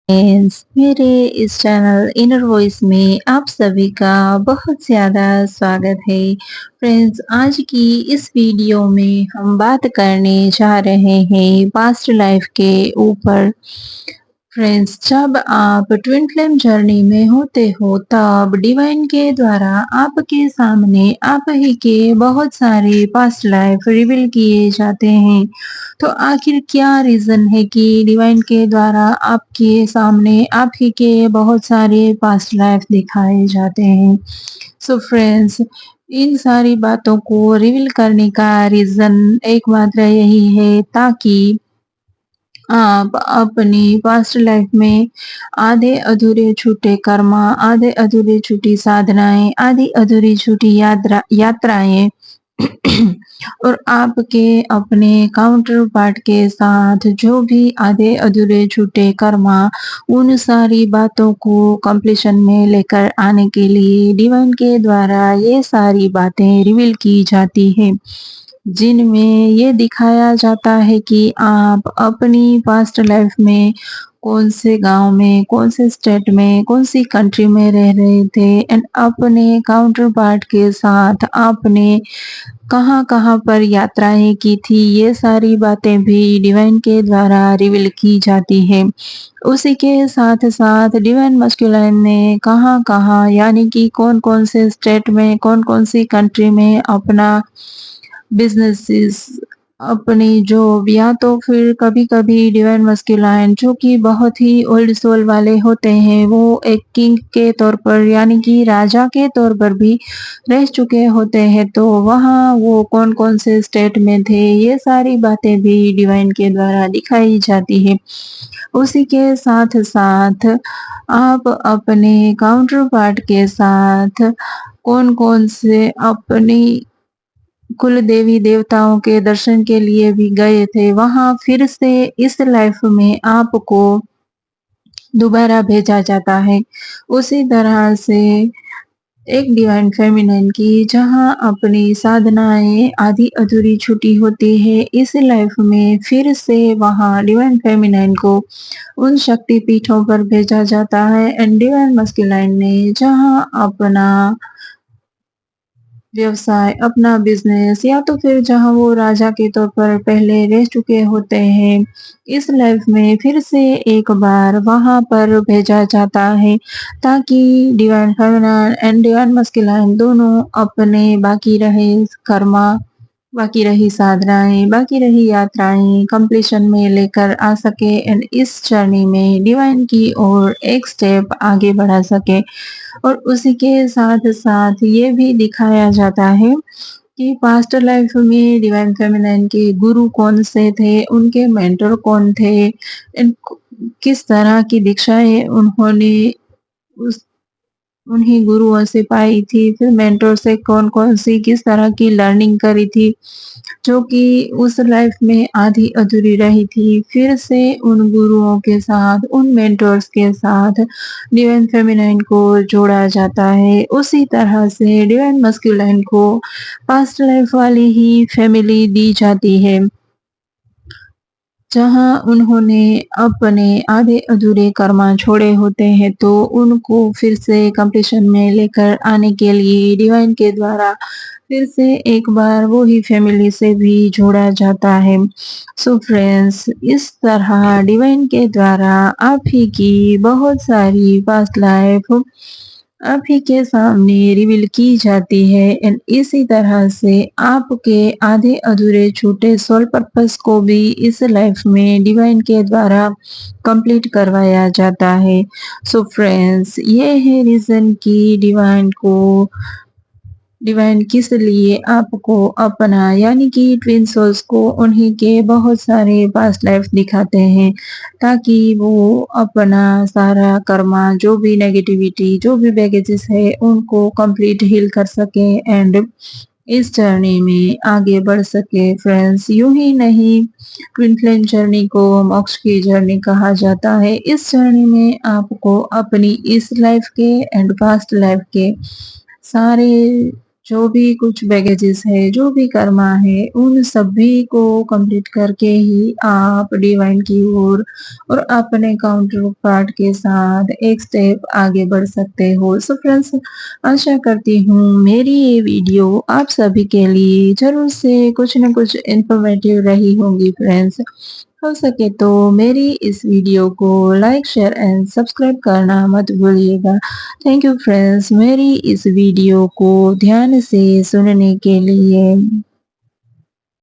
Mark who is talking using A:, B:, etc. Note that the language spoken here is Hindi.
A: फ्रेंड्स, मेरे इस चैनल इनर वॉइस में आप सभी का बहुत ज़्यादा स्वागत है। फ्रेंड्स, आज की इस वीडियो में हम बात करने जा रहे हैं पास्ट लाइफ के ऊपर। फ्रेंड्स, जब आप ट्विन फ्लेम जर्नी में होते हो तब डिवाइन के द्वारा आपके सामने आप ही के बहुत सारे पास्ट लाइफ रिवील किए जाते हैं। तो आखिर क्या रीज़न है कि डिवाइन के द्वारा आपके सामने आप ही के बहुत सारे पास्ट लाइफ दिखाए जाते हैं? सो फ्रेंड्स, इन सारी बातों को रिवील करने का रीज़न एकमात्र यही है ताकि आप अपनी पास्ट लाइफ में आधे अधूरे छूटे कर्म, आधे अधूरी छूटी साधनाएँ, आधी अधूरी छूटी यात्राएँ और आपके अपने काउंटर पार्ट के साथ जो भी आधे अधूरे छूटे कर्म, उन सारी बातों को कंप्लीशन में लेकर आने के लिए डिवाइन के द्वारा ये सारी बातें रिवील की जाती हैं। जिनमें ये दिखाया जाता है कि आप अपनी पास्ट लाइफ में कौन से गाँव में, कौन से स्टेट में, कौन सी कंट्री में रह रहे थे एंड अपने काउंटर पार्ट के साथ आपने कहाँ-कहाँ पर यात्राएँ की थी, ये सारी बातें भी डिवाइन के द्वारा रिवील की जाती हैं। उसी के साथ-साथ डिवाइन मस्कुलाइन ने कहाँ-कहाँ यानी कि कौन-कौन से स्टेट में, कौन-कौन सी कंट्री में अपना बिज़नेसेस, अपनी जॉब या तो फिर कभी-कभी डिवाइन मस्कुलाइन जो कि बहुत ही ओल्ड सोल वाले होते हैं, वो एक किंग के तौर पर यानी कि राजा के तौर पर भी रह चुके होते हैं, तो वहाँ वो कौन-कौन से स्टेट में थे, ये सारी बातें भी डिवाइन के द्वारा दिखाई जाती है। उसी के साथ-साथ आप अपने काउंटर पार्ट के साथ कौन-कौन से अपनी कुल देवी-देवताओं के दर्शन के लिए भी गए थे, वहाँ फिर से इस लाइफ में आपको दोबारा भेजा जाता है। उसी तरह से एक डिवाइन फेमिनिन की जहाँ अपनी साधनाएँ आधी-अधूरी छूटी होती है, इस लाइफ में फिर से वहाँ डिवाइन फेमिनिन को उन शक्ति पीठों पर भेजा जाता है एंड डिवाइन मस्कुलाइन ने जहाँ अपना व्यवसाय, अपना बिज़नेस या तो फिर जहाँ वो राजा के तौर पर पहले रह चुके होते हैं, इस लाइफ में फिर से एक बार वहाँ पर भेजा जाता है ताकि divine feminine and divine masculine दोनों अपने बाकी रहे कर्म, बाकी रही साधनाएँ, बाकी रही यात्राएँ कंप्लीशन में लेकर आ सके एंड इस जर्नी में डिवाइन की ओर एक स्टेप आगे बढ़ा सके। और उसी के साथ-साथ ये भी दिखाया जाता है कि पास्ट लाइफ में डिवाइन फेमिनिन के गुरु कौन से थे, उनके मेंटर कौन थे एंड किस तरह की दीक्षाएँ उन्होंने उस उन्हीं गुरुओं से पाई थी, फिर मेंटर से कौन-कौन सी किस तरह की लर्निंग करी थी, जो कि उस लाइफ में आधी अधूरी रही थी। फिर से उन गुरुओं के साथ, उन मेंटर्स के साथ डिवाइन फेमिनिन को जोड़ा जाता है। उसी तरह से डिवाइन मस्कुलाइन को पास्ट लाइफ वाली ही फैमिली दी जाती है। जहाँ उन्होंने अपने आधे-अधूरे कर्म छोड़े होते हैं, तो उनको फिर से कंप्लीशन में लेकर आने के लिए डिवाइन के द्वारा फिर से एक बार वो ही फैमिली से भी जोड़ा जाता है। सो फ्रेंड्स, इस तरह डिवाइन के द्वारा आप ही की बहुत सारी पास्ट लाइफ आप ही के सामने रिवील की जाती है एंड इसी तरह से आपके आधे अधूरे छूटे सोल पर्पस को भी इस लाइफ में डिवाइन के द्वारा कंप्लीट करवाया जाता है। सो फ्रेंड्स, ये है रीज़न कि डिवाइन किस लिए आपको अपना यानी कि ट्विन सोल्स को उन्हीं के बहुत सारे पास्ट लाइफ दिखाते हैं ताकि वो अपना सारा कर्मा जो भी नेगेटिविटी, जो भी बैगेजेस है उनको कंप्लीट हील कर सके एंड इस जर्नी में आगे बढ़ सके। फ्रेंड्स, यूं ही नहीं, ट्विन फ्लेम जर्नी को मोक्ष की जर्नी कहा जाता है। इस जर्नी में आपको अपनी इस लाइफ के एंड पास्ट लाइफ के सारे जो भी कुछ बैगेजेस है, जो भी कर्मा है, उन सभी को कंप्लीट करके ही आप डिवाइन की ओर और अपने काउंटर पार्ट के साथ एक स्टेप आगे बढ़ सकते हो। सो फ्रेंड्स, आशा करती हूँ मेरी ये वीडियो आप सभी के लिए ज़रूर से कुछ न कुछ इन्फॉर्मेटिव रही होंगी फ्रेंड्स। हो सके तो मेरी इस वीडियो को लाइक, शेयर एंड सब्सक्राइब करना मत भूलिएगा। थैंक यू फ्रेंड्स मेरी इस वीडियो को ध्यान से सुनने के लिए।